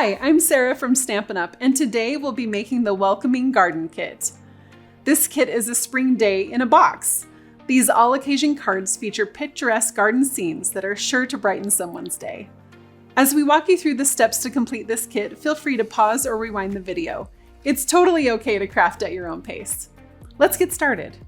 Hi, I'm Sarah from Stampin' Up, and today we'll be making the Welcoming Garden Kit. This kit is a spring day in a box. These all-occasion cards feature picturesque garden scenes that are sure to brighten someone's day. As we walk you through the steps to complete this kit, feel free to pause or rewind the video. It's totally okay to craft at your own pace. Let's get started.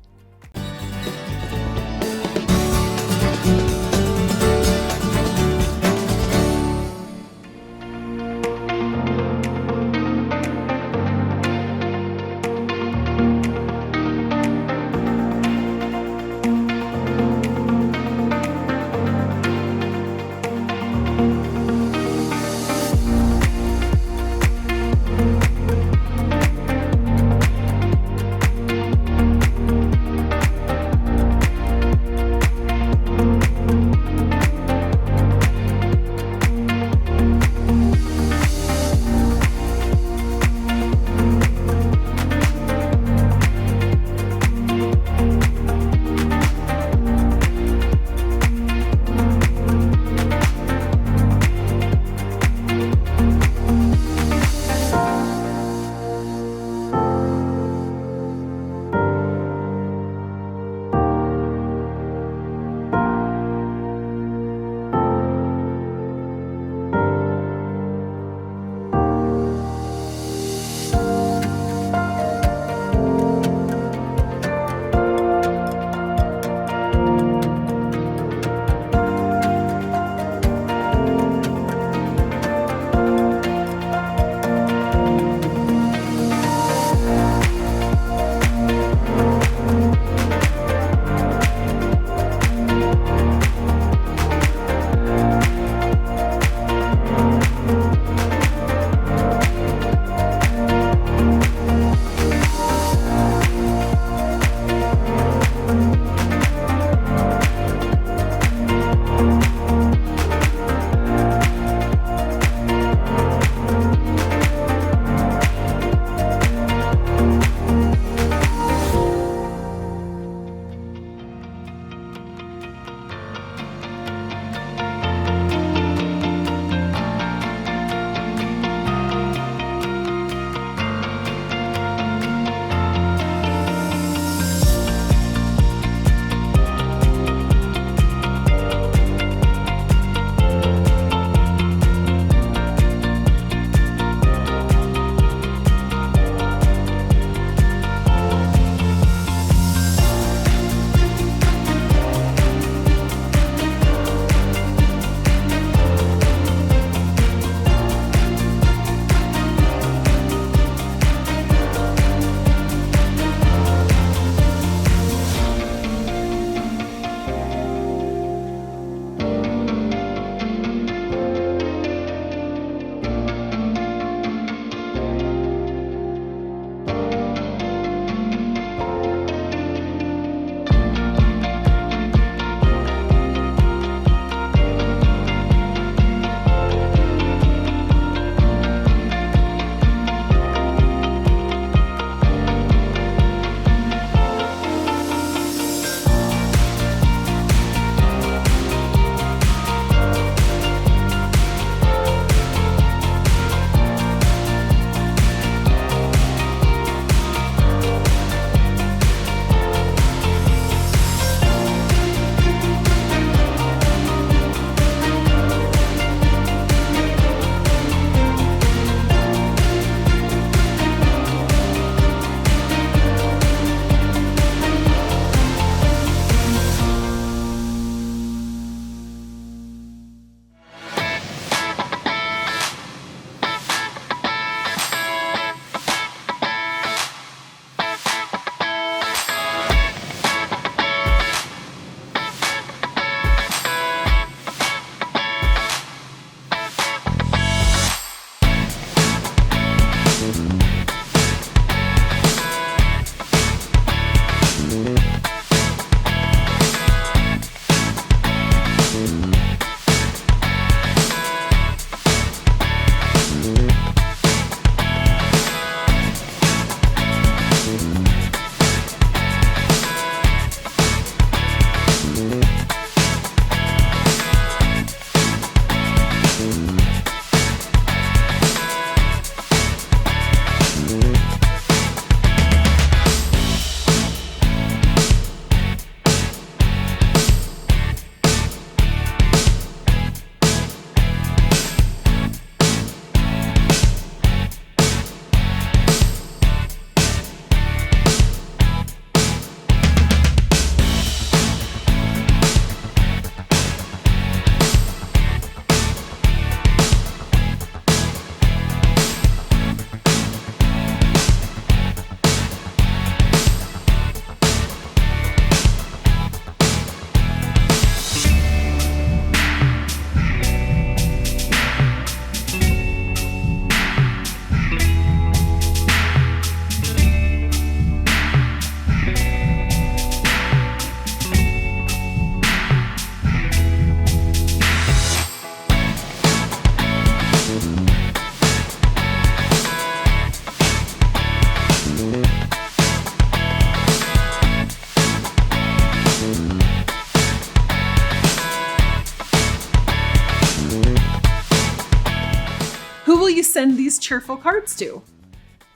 you send these cheerful cards to?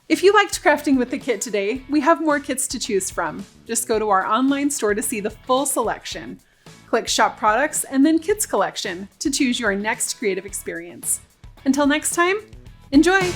If you liked crafting with the kit today, we have more kits to choose from. Just go to our online store to see the full selection. Click Shop Products and then Kits Collection to choose your next creative experience. Until next time, enjoy!